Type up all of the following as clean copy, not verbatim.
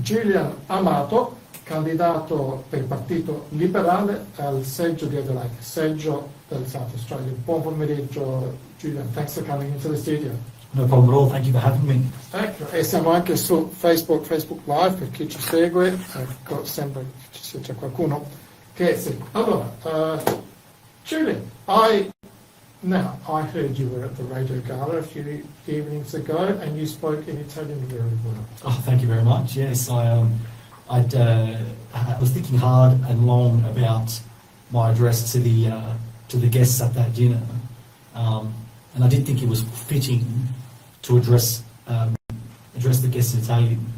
Julian Amato, candidato per il Partito Liberale al seggio di Adelaide, seggio del South Australia. Buon pomeriggio Julian, thanks for coming into the studio. No problem at all, thank you for having me. Ecco, e siamo anche su Facebook Live per chi ci segue, ecco, sembra che c'è qualcuno che segue. Allora, Julian, I heard you were at the Radio Gala a few evenings ago and you spoke in Italian very well. Oh, thank you very much. Yes, I was thinking hard and long about my address to the guests at that dinner, and I did think it was fitting to address the guests in Italian.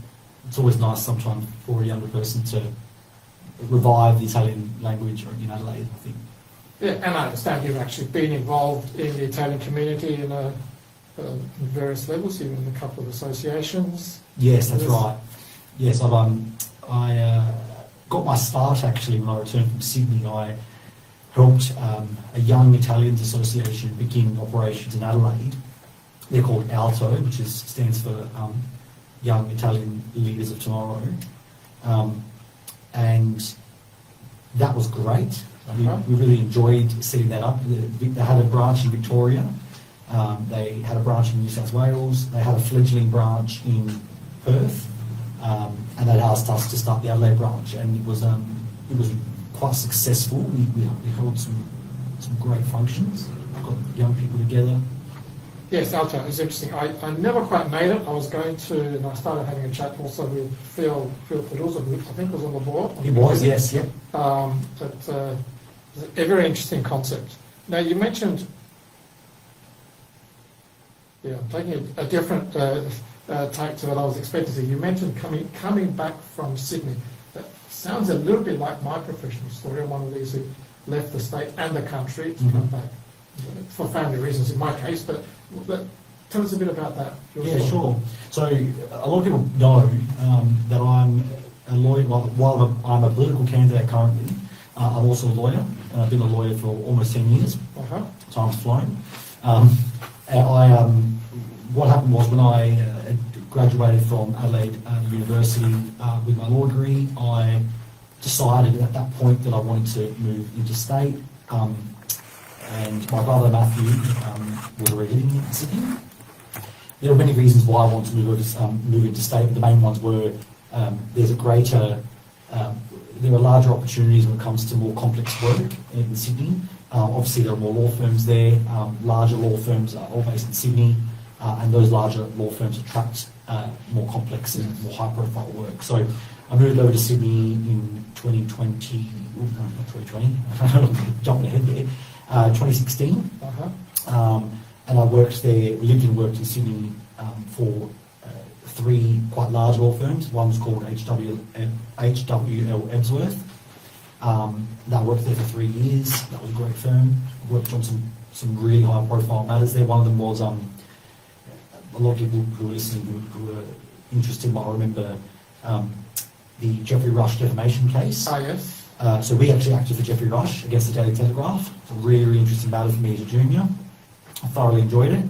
It's always nice sometimes for a younger person to revive the Italian language in Adelaide, I think. Yeah, and I understand you've actually been involved in the Italian community in various levels, even in a couple of associations. Yes, that's right. Yes, I got my start actually when I returned from Sydney. I helped a Young Italians Association begin operations in Adelaide. They're called Alto, which stands for Young Italian Leaders of Tomorrow. And that was great. We really enjoyed setting that up. They had a branch in Victoria. They had a branch in New South Wales. They had a fledgling branch in Perth. And they'd asked us to start the Adelaide branch, and it was quite successful. We held some great functions, got young people together. Yes, Alto, it was interesting. I never quite made it. I was going to, and I started having a chat also with Phil Fiddles, I think was on the board. He was, yes, yeah. But it was a very interesting concept. Now, you mentioned, taking a different take to what I was expecting to. You mentioned coming back from Sydney. That sounds a little bit like my professional story. I'm one of these who left the state and the country to come back for family reasons in my case, but tell us a bit about that. Yeah, sure. So a lot of people know that I'm a lawyer. While I'm a political candidate currently, I'm also a lawyer, and I've been a lawyer for almost 10 years. Time's flown. What happened was when I graduated from Adelaide University with my law degree, I decided at that point that I wanted to move interstate. And my brother Matthew was already living in Sydney. There were many reasons why I wanted to move interstate, but the main ones were there are larger opportunities when it comes to more complex work in Sydney. Obviously there are more law firms there, larger law firms are all based in Sydney, and those larger law firms attract more complex and more high profile work. So I moved over to Sydney in 2020, not 2020, jumping ahead there, 2016. And I worked there, lived and worked in Sydney for three quite large law firms. One was called HWL Ebsworth. I worked there for 3 years. That was a great firm. I worked on some really high profile matters there. One of them was, a lot of people who are listening who are interested might remember the Geoffrey Rush defamation case. Yes. So we actually acted for Geoffrey Rush against the Daily Telegraph. It's a really, really interesting matter for me as a junior. I thoroughly enjoyed it.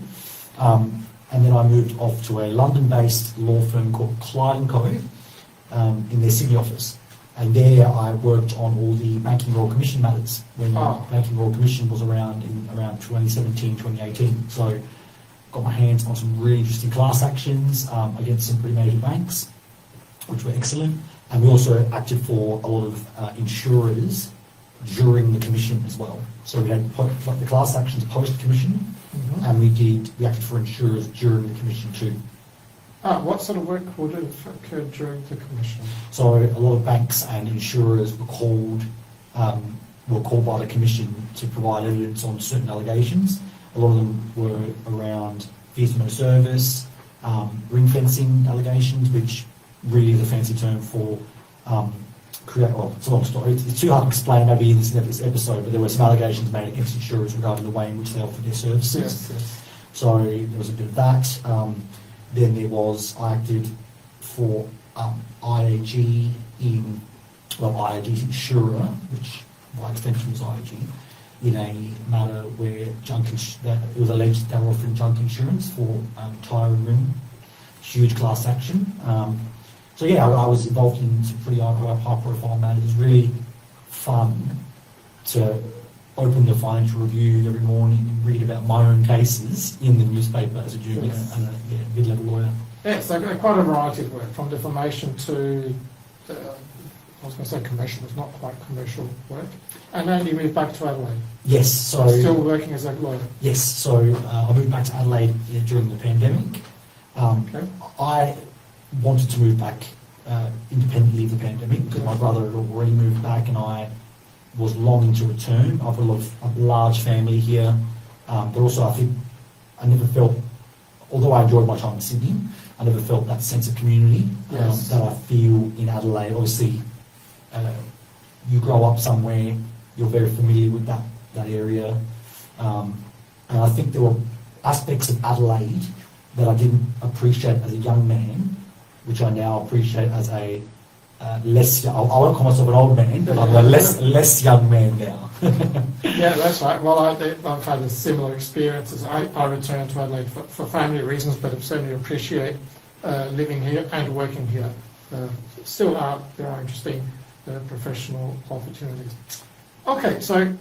And then I moved off to a London-based law firm called Clyde & Co. In their Sydney office. And there I worked on all the Banking Royal Commission matters when the Banking Royal Commission was around in around 2017, 2018. So got my hands on some really interesting class actions against some pretty major banks, which were excellent. And we also acted for a lot of insurers during the commission as well. So we had the class actions post-commission, and we acted for insurers during the commission too. What sort of work would have occurred during the commission? So a lot of banks and insurers were called by the commission to provide evidence on certain allegations. A lot of them were around fees for no service, ring fencing allegations, which really is a fancy term for it's a long story. It's too hard to explain maybe in this episode, but there were some allegations made against insurers regarding the way in which they offered their services. Yes. So there was a bit of that. Then I acted for IAG IAG's insurer, which by extension was IAG, in a matter where it was alleged they were offering junk insurance for tyre and rim, huge class action. So yeah, I was involved in some pretty high-profile matters. It was really fun to open the Financial Review every morning and read about my own cases in the newspaper as a junior Yes. and a mid-level lawyer. Yeah, so quite a variety of work, from defamation to, I was going to say commercial, it's not quite commercial work. And then you moved back to Adelaide. Yes, so Still working as a lawyer. yes, so I moved back to Adelaide during the pandemic. Okay. I wanted to move back independently of the pandemic because my brother had already moved back and I was longing to return. I've got a large family here, but also I think I never felt, although I enjoyed my time in Sydney, I never felt that sense of community Yes. that I feel in Adelaide. Obviously, you grow up somewhere, you're very familiar with that area, and I think there were aspects of Adelaide that I didn't appreciate as a young man, which I now appreciate as a less. I won't call myself an old man, but I'm a less young man now. Yeah, that's right. Well, I've had a similar experiences. I returned to Adelaide for family reasons, but I certainly appreciate living here and working here. There are interesting professional opportunities. Okay, so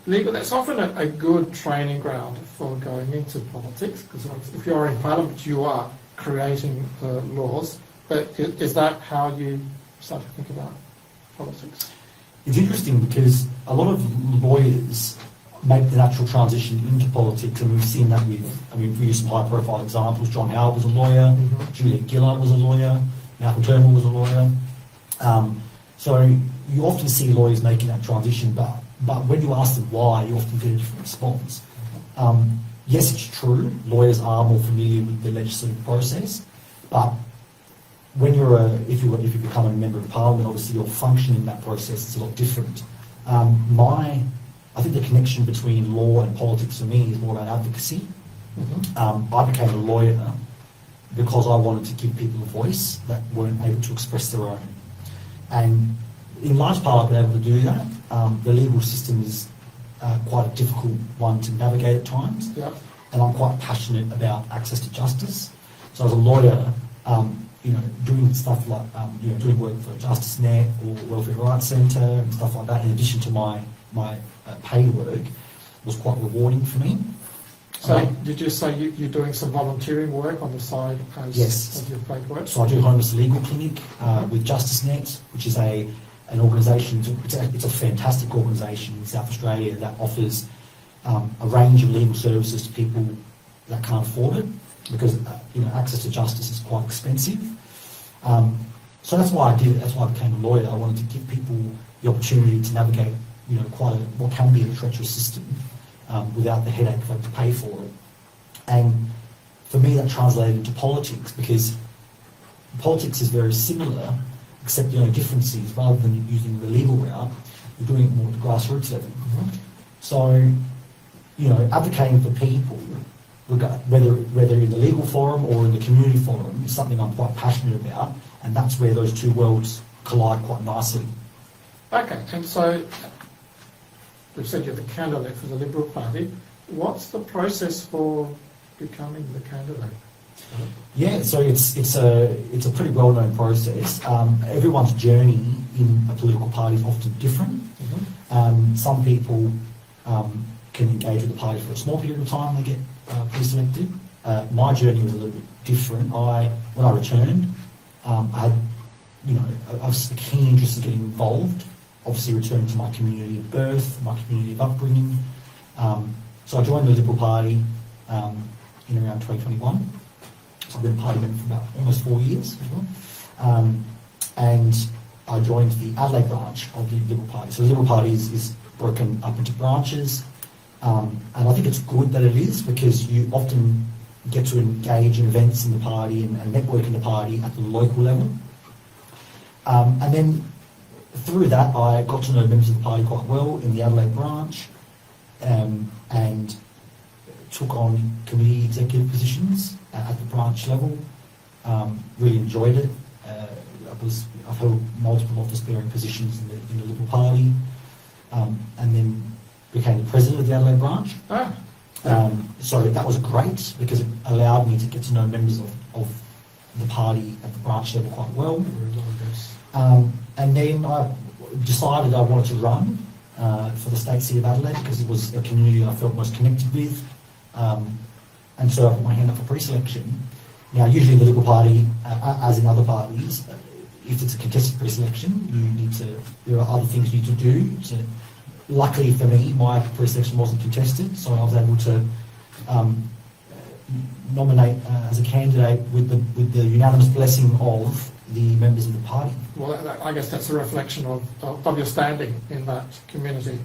legal, that's often a good training ground for going into politics, because if you're in Parliament, you are creating laws. But is that how you start to think about politics? It's interesting because a lot of lawyers make the natural transition into politics, and we've seen that we use some high-profile examples. John Howard was a lawyer, Julian was a lawyer, Malcolm Turnbull was a lawyer. So you often see lawyers making that transition, but when you ask them why, you often get a different response. Yes, it's true, lawyers are more familiar with the legislative process, but when if you become a member of Parliament, obviously your function in that process is a lot different. I think the connection between law and politics for me is more about advocacy. I became a lawyer because I wanted to give people a voice that weren't able to express their own. And in large part, I've been able to do that. The legal system is quite a difficult one to navigate at times, and I'm quite passionate about access to justice. So as a lawyer, doing stuff like doing work for Justice Net or Welfare Rights Centre and stuff like that, in addition to my paid work, was quite rewarding for me. So did you say you're doing some volunteering work on the side as your paid work? So I do Homeless Legal Clinic with Justice Net, which is an organisation, it's a fantastic organisation in South Australia that offers a range of legal services to people that can't afford it, because access to justice is quite expensive. So that's why I did it. That's why I became a lawyer. I wanted to give people the opportunity to navigate what can be a treacherous system without the headache of having to pay for it. And for me, that translated into politics, because politics is very similar, except the only difference is, rather than using the legal route, you're doing it more at the grassroots level. So, advocating for people, whether in the legal forum or in the community forum, is something I'm quite passionate about, and that's where those two worlds collide quite nicely. Okay, and so we've said you're the candidate for the Liberal Party. What's the process for becoming the candidate? Yeah, so it's a pretty well-known process. Everyone's journey in a political party is often different. Some people can engage with the party for a small period of time, they get pre-selected. My journey was a little bit different. When I returned, I was a keen interest in getting involved. Obviously, returning to my community of birth, my community of upbringing. So I joined the Liberal Party in around 2021. So I've been a party member for about almost 4 years. And I joined the Adelaide branch of the Liberal Party. So the Liberal Party is broken up into branches. And I think it's good that it is, because you often get to engage in events in the party and network in the party at the local level. And then through that, I got to know members of the party quite well in the Adelaide branch, and took on committee executive positions at the branch level. Really enjoyed it. I've held multiple office-bearing positions in the Liberal Party, and then became the president of the Adelaide branch. So that was great, because it allowed me to get to know members of the party at the branch level quite well. Very well, yes. And then I decided I wanted to run for the state seat of Adelaide because it was a community I felt most connected with. And so I put my hand up for pre-selection. Now, usually the Liberal Party, as in other parties, if it's a contested pre-selection, there are other things you need to do. Luckily for me, my pre-selection wasn't contested, so I was able to nominate as a candidate with the unanimous blessing of the members of the party. Well, I guess that's a reflection of your standing in that community.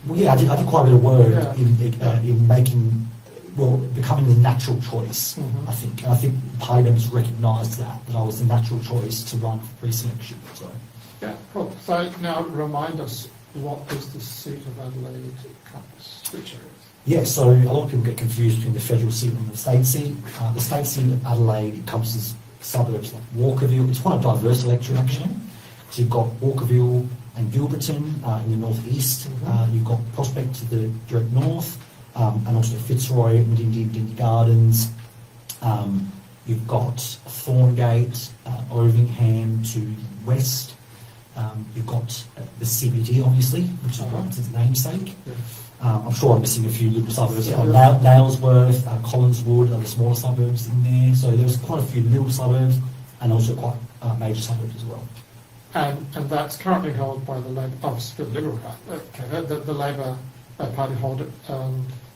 Well, yeah, I did quite a bit of work Yeah. in making, becoming the natural choice, Mhm. I think. And I think party members recognised that I was the natural choice to run for pre-selection. So. Yeah, cool. So now remind us, what is the seat of Adelaide encompass? Which areas? Yeah, so a lot of people get confused between the federal seat and the state seat. The state seat of Adelaide encompasses suburbs like Walkerville. It's quite a diverse electorate actually. So you've got Walkerville and Gilberton in the northeast. You've got Prospect to the direct north, and also Fitzroy, Medindi Gardens. You've got Thorngate, Ovingham to the west. You've got the CBD, obviously, which is its namesake. Yes. I'm sure I'm missing a few little suburbs. Yeah. Nailsworth, Collinswood are the smaller suburbs in there. So there's quite a few little suburbs and also quite major suburbs as well. And that's currently held by the Labor, obviously the Liberal Party. Okay, the Labor Party hold it.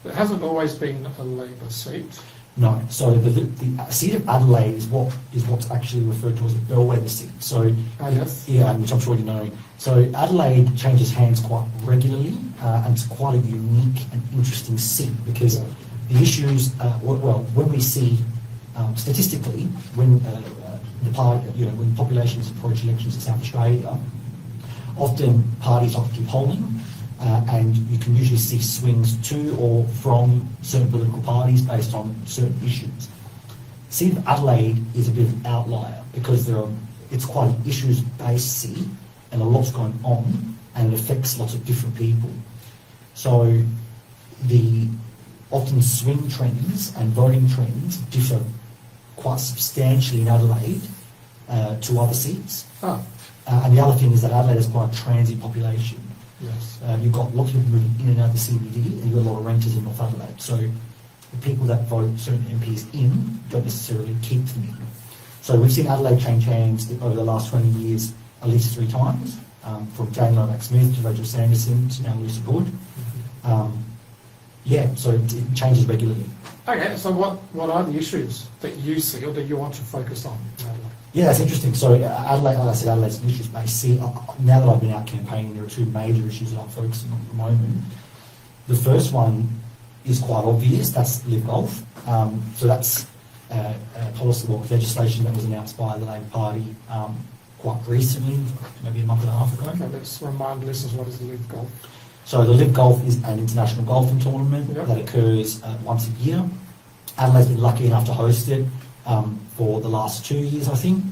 It hasn't always been a Labor seat. No, so the seat of Adelaide is what's actually referred to as a bellwether seat. So Yes. yeah, which I'm sure you know. So Adelaide changes hands quite regularly, and it's quite a unique and interesting seat because the issues, when we see statistically when the party, when populations approach elections in South Australia, often parties like to keep polling. And you can usually see swings to or from certain political parties based on certain issues. Seat of Adelaide is a bit of an outlier because it's quite an issues-based seat and a lot's going on and it affects lots of different people. So the often swing trends and voting trends differ quite substantially in Adelaide to other seats. And the other thing is that Adelaide has quite a transient population. Yes. You've got lots of people moving in and out of the CBD, and you've got a lot of renters in North Adelaide. So the people that vote certain MPs in don't necessarily keep them in. So we've seen Adelaide change hands over the last 20 years at least 3 times, from Jane Lomax-Smith to Rachel Sanderson to now Lucy Hood. So it changes regularly. Okay, so what are the issues that you see or that you want to focus on in Adelaide? Yeah, that's interesting. So Adelaide, like I said, Adelaide's an issues-based seat. Now that I've been out campaigning, there are 2 major issues that I'm focusing on at the moment. The first one is quite obvious. That's Live Golf. So that's a policy legislation that was announced by the Labor Party quite recently, maybe a month and a half ago. Okay, let's remind listeners what is the Live Golf. So the Live Golf is an international golfing tournament that occurs once a year. Adelaide's been lucky enough to host it for the last 2 years, I think.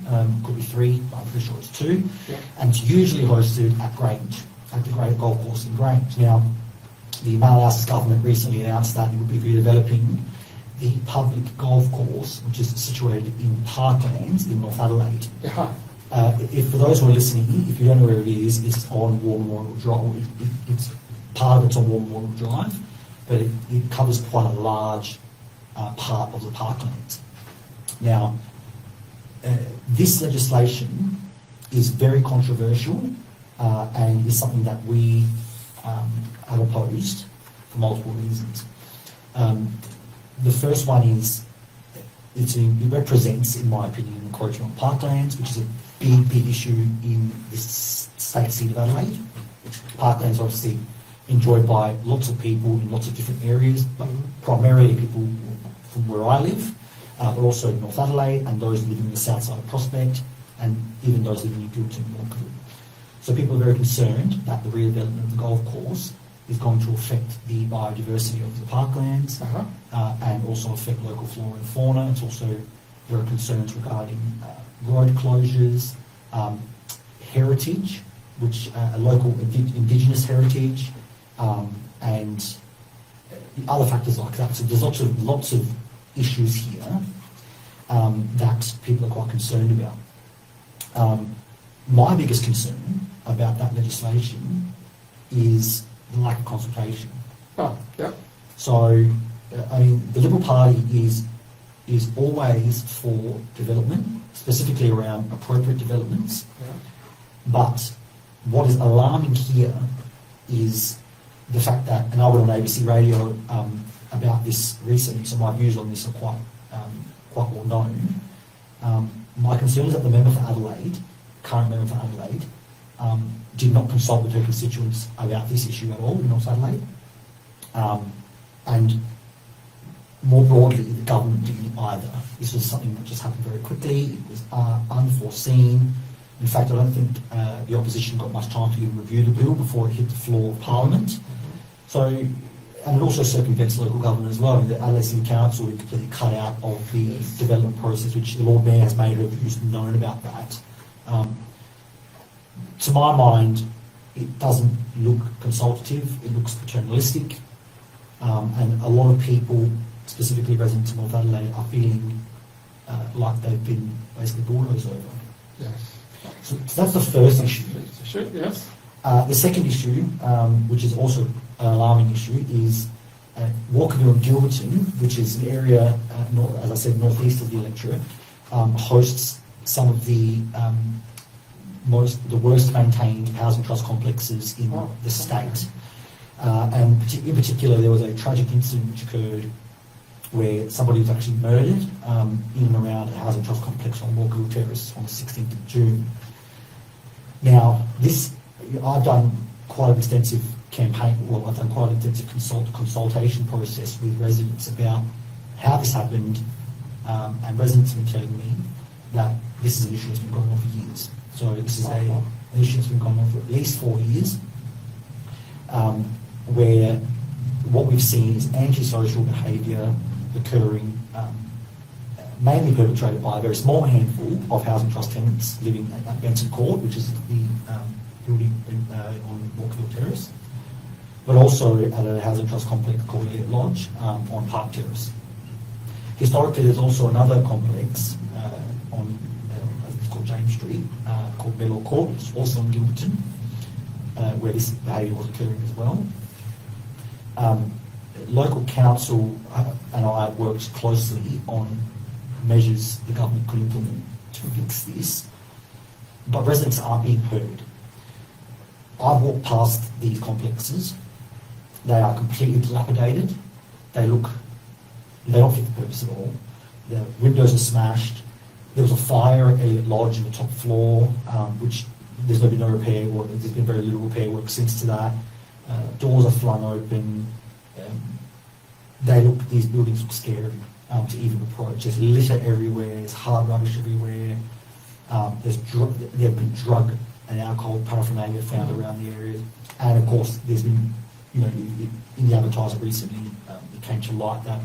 Could be 3, but I'm pretty sure it's 2. Yeah. And it's usually hosted at Grange, at the Great Golf Course in Grange. Now, the Malhouse's government recently announced that it would be redeveloping the public golf course, which is situated in Parklands in North Adelaide. Yeah. For those who are listening, if you don't know where it is, it's on War Memorial Drive. It's part of it's on War Memorial Drive, but it covers quite a large part of the Parklands. Now, this legislation is very controversial and is something that we have opposed for multiple reasons. The first one is it represents, in my opinion, encroachment on parklands, which is a big issue in this state seat of Adelaide. Parklands are obviously enjoyed by lots of people in lots of different areas, but primarily people from where I live, but also in North Adelaide and those living in the south side of Prospect and even those living in Gilberton and Walkerville. So people are very concerned that the redevelopment of the golf course is going to affect the biodiversity of the parklands and also affect local flora and fauna. It's also, there are concerns regarding road closures, heritage, which local indigenous heritage, and other factors like that. So there's lots of issues here. that people are quite concerned about. My biggest concern about that legislation is the lack of consultation. Oh, yeah. So, I mean, the Liberal Party is always for development, specifically around appropriate developments. Yeah. But what is alarming here is the fact that, and I went on ABC Radio about this recently, so my views on this are quite well known. My concern is that the member for Adelaide, current member for Adelaide, did not consult with her constituents about this issue at all in North Adelaide. And more broadly, the government didn't either. This was something that just happened very quickly. It was unforeseen. In fact, I don't think the opposition got much time to even review the bill before it hit the floor of Parliament. So, and it also circumvents local government as well. I mean, the Adelaide City Council is completely cut out of the development process, which the Lord Mayor has made her views known about that. To my mind, it doesn't look consultative. It looks paternalistic. And a lot of people, specifically residents of North Adelaide, are feeling like they've been basically bulldozed over. Yes. So that's the first issue. Yes. The second issue, which is also an alarming issue, is Walkerville and Gilberton, which is an area, as I said, northeast of the electorate, hosts some of the worst maintained housing trust complexes in the state. And in particular, there was a tragic incident which occurred where somebody was actually murdered in and around a housing trust complex on Walkerville Terrace on the 16th of June. Now, I've done quite an extensive I've done quite an extensive consultation process with residents about how this happened, and residents have been telling me that this is an issue that's been going on for years. So this is an issue that's been going on for at least 4 years, where what we've seen is antisocial behaviour occurring, mainly perpetrated by a very small handful of housing trust tenants living at Benson Court, which is the building on Walkerville Terrace, but also at a housing trust complex called Elliott Lodge on Park Terrace. Historically, there's also another complex on it's called James Street, called Mellor Court, which is also in Gilberton, where this behaviour was occurring as well. Local council and I worked closely on measures the government could implement to fix this, but residents aren't being heard. I've walked past these complexes. They are completely dilapidated. They don't fit the purpose at all. The windows are smashed. There was a fire at Elliott Lodge in the top floor, which there's been no repair work. There's been very little repair work since to that. Doors are flung open. These buildings look scary to even approach. There's litter everywhere. There's hard rubbish everywhere. There have been drug and alcohol paraphernalia found around the area, and of course there's been, in the advertiser recently, it came to light that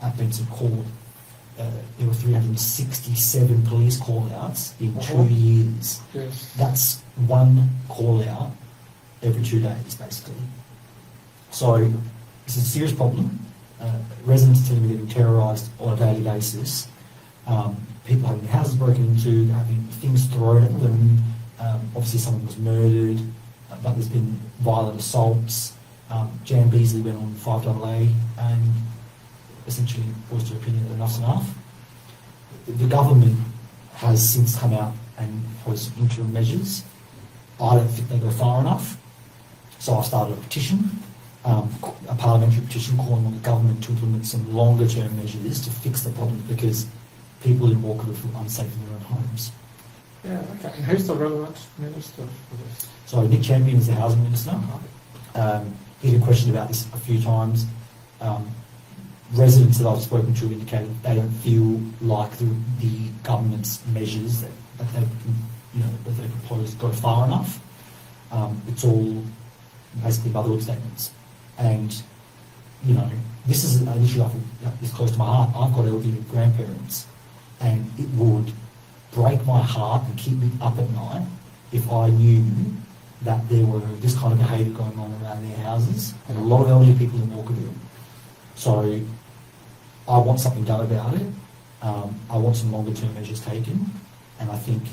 at Benson Court there were 367 police call-outs in 2 years. Yes. That's one call-out every 2 days, basically. So it's a serious problem. Residents telling me they're being terrorised on a daily basis. People having their houses broken into, having things thrown at them. Obviously someone was murdered, but there's been violent assaults. Jan Beasley went on 5AA and essentially voiced her opinion that enough's enough. The government has since come out and proposed interim measures. I don't think they go far enough. So I started a petition, a parliamentary petition calling on the government to implement some longer term measures to fix the problem, because people in Walkerville feel unsafe in their own homes. Yeah, okay. And who's the relevant minister for this? So Nick Champion is the housing minister. He's been questioned about this a few times. Residents that I've spoken to indicated they don't feel like the government's measures that they propose go far enough. It's all basically motherhood statements. And, this is an issue I feel is close to my heart. I've got elderly grandparents, and it would break my heart and keep me up at night if I knew that there were this kind of behaviour going on around their houses, and a lot of elderly people in Walkerville. So I want something done about it. I want some longer term measures taken, and I think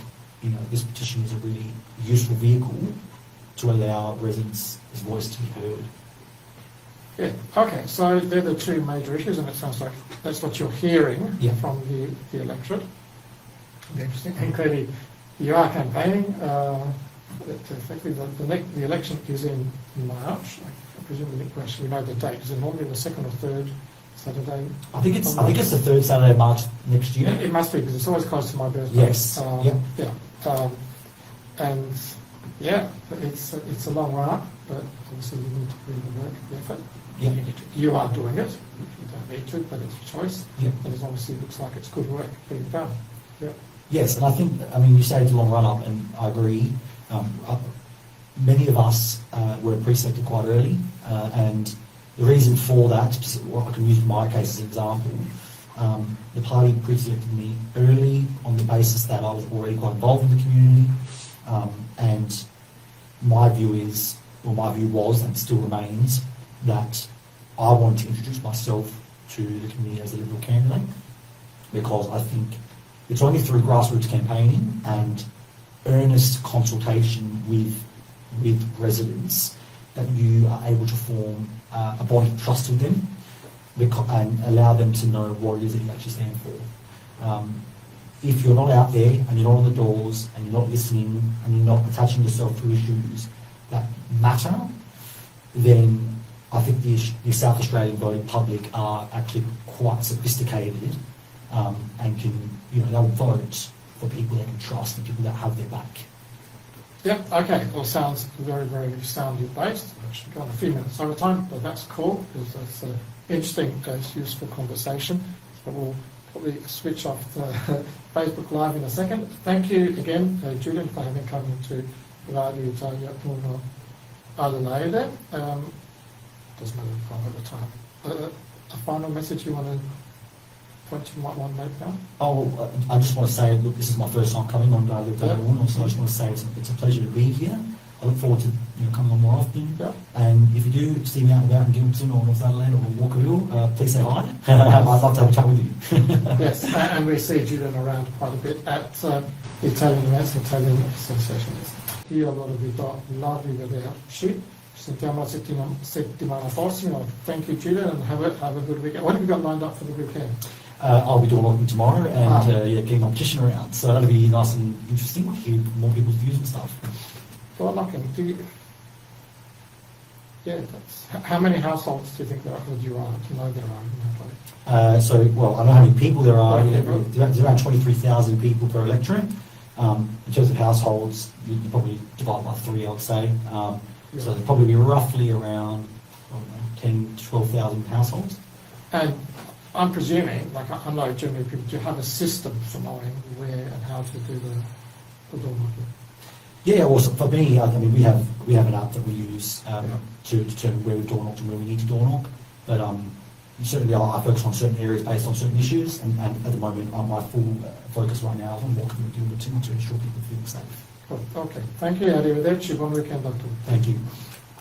this petition is a really useful vehicle to allow residents' voice to be heard. Yeah, okay, so they're the two major issues, and it sounds like that's what you're hearing Yeah. from the electorate. Interesting. And clearly, you are campaigning. Effectively, the election is in March. I presume we know the date. Is it normally the second or third Saturday? I think it's the third Saturday of March next year. It must be, because it's always close to my birthday. Yes. Yep. Yeah. And yeah, it's a long run up, but obviously you need to bring the work, the effort. Yeah. You are doing it. You don't need to, but it's a choice. Yeah. And it obviously looks like it's good work being done. Yeah. Yes, and I think, you say it's a long run up, and I agree. Many of us were pre-selected quite early, and the reason for that, I can use my case as an example, the party pre-selected me early on the basis that I was already quite involved in the community, and my view was, and still remains, that I wanted to introduce myself to the community as a Liberal candidate, because I think it's only through grassroots campaigning and earnest consultation with residents that you are able to form a bond of trust with them and allow them to know what it is that you actually stand for. If you're not out there and you're not on the doors and you're not listening and you're not attaching yourself to issues that matter, then I think the South Australian voting public are actually quite sophisticated and can, they'll vote for people they can trust and people that have their back. Yep, okay. Well, sounds very, very soundly based. I've actually gone a few minutes over time, but that's cool, because that's an interesting, useful conversation. So we'll probably switch off the Facebook Live in a second. Thank you again, Julian, for having come into Radio Italia on Adelaide. Doesn't matter if I'm over time. A final message you want to might want to make now? Oh, I just want to say, look, this is my first time coming on Radio Italia, so I just want to say it's a pleasure to be here. I look forward to coming on more often. Yeah. And if you do see me out and about in Gilberton or North Adelaide or Walkerville, please say hi. I'd love to have a chat with you. Yes, and we see Julian around quite a bit at the Italian Events, Italian Association. Io allora vi do l'avvi vederci. Sentiamo settimana prossima. Thank you, Julian, and have a good weekend. What have you got lined up for the weekend? I'll be door knocking tomorrow and getting my petition around. So that'll be nice and interesting to hear more people's views and stuff. Door knocking. How many households do you think there are? Do you know there are in that place? Well, I know how many people there are. There's around 23,000 people per electorate. In terms of households, you probably divide by 3, I would say. So there'll probably be roughly around 10 to 12,000 households. And I'm presuming, I know generally people do have a system for knowing where and how to do the door knocking. Yeah, well, for me, we have an app that we use to determine where we door knock and where we need to door knock. But certainly, I focus on certain areas based on certain issues, and at the moment, my full focus right now is on what can we do to ensure people feel safe. Cool. Okay. Thank you, arrivederci. Buon weekend, Doctor. Thank you.